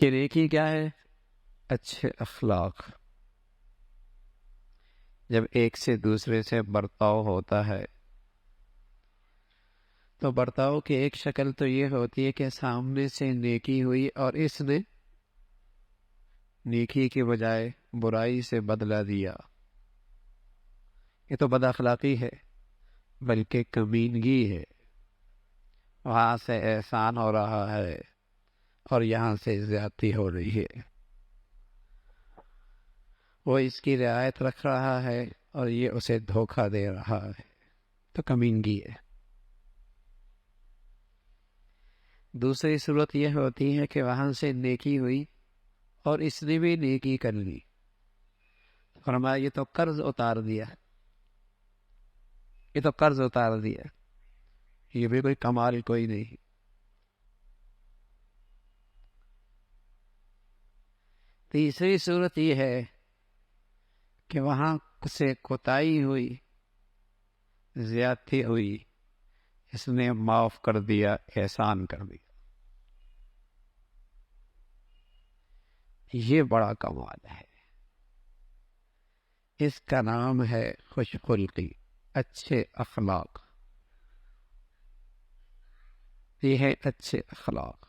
کہ نیکی کیا ہے؟ اچھے اخلاق. جب ایک سے دوسرے سے برتاؤ ہوتا ہے تو برتاؤ کی ایک شکل تو یہ ہوتی ہے کہ سامنے سے نیکی ہوئی اور اس نے نیکی کے بجائے برائی سے بدلہ دیا. یہ تو بد اخلاقی ہے، بلکہ کمینگی ہے. وہاں سے احسان ہو رہا ہے اور یہاں سے زیادتی ہو رہی ہے. وہ اس کی رعایت رکھ رہا ہے اور یہ اسے دھوکہ دے رہا ہے، تو کمینگی ہے. دوسری صورت یہ ہوتی ہے کہ وہاں سے نیکی ہوئی اور اس نے بھی نیکی کر لی. فرمایا یہ تو قرض اتار دیا، یہ تو قرض اتار دیا، یہ بھی کوئی کمال کوئی نہیں. تیسری صورت یہ ہے کہ وہاں سے کوتاہی ہوئی، زیادتی ہوئی، اس نے معاف کر دیا، احسان کر دیا. یہ بڑا کمال ہے. اس کا نام ہے خوش خلقی، اچھے اخلاق. یہ ہے اچھے اخلاق.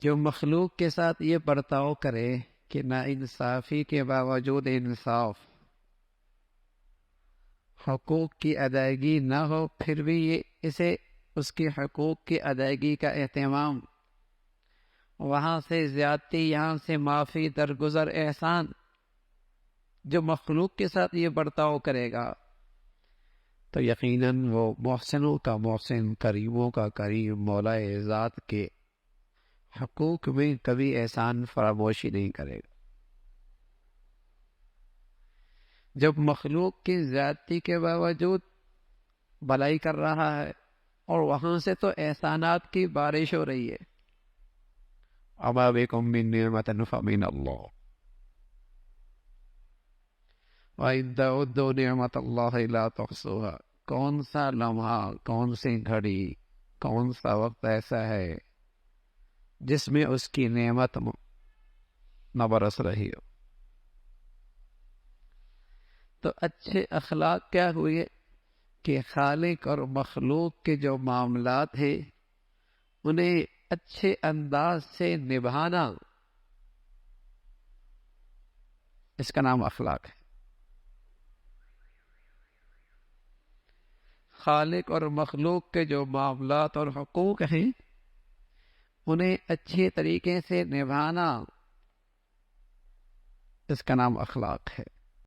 جو مخلوق کے ساتھ یہ برتاؤ کرے کہ نا انصافی کے باوجود انصاف، حقوق کی ادائیگی نہ ہو پھر بھی یہ اسے اس کی حقوق کی ادائیگی کا اہتمام، وہاں سے زیادتی، یہاں سے معافی، درگزر، احسان. جو مخلوق کے ساتھ یہ برتاؤ کرے گا تو یقیناً وہ محسنوں کا محسن، کریموں کا کریم، مولا ذات کے حقوق میں کبھی احسان فراموشی نہیں کرے گا. جب مخلوق کی زیادتی کے باوجود بھلائی کر رہا ہے اور وہاں سے تو احسانات کی بارش ہو رہی ہے. اما بکم من نعمۃ فمن اللہ وَإِن تَعُدُّوا نِعْمَةَ اللَّهِ لَا تُحْصُوهَا. کون سا لمحہ، کون سی گھڑی، کون سا وقت ایسا ہے جس میں اس کی نعمت نہ برس رہی ہو. تو اچھے اخلاق کیا ہوئے کہ خالق اور مخلوق کے جو معاملات ہیں انہیں اچھے انداز سے نبھانا، اس کا نام اخلاق ہے. خالق اور مخلوق کے جو معاملات اور حقوق ہیں انہیں اچھے طریقے سے نبھانا، اس کا نام اخلاق ہے.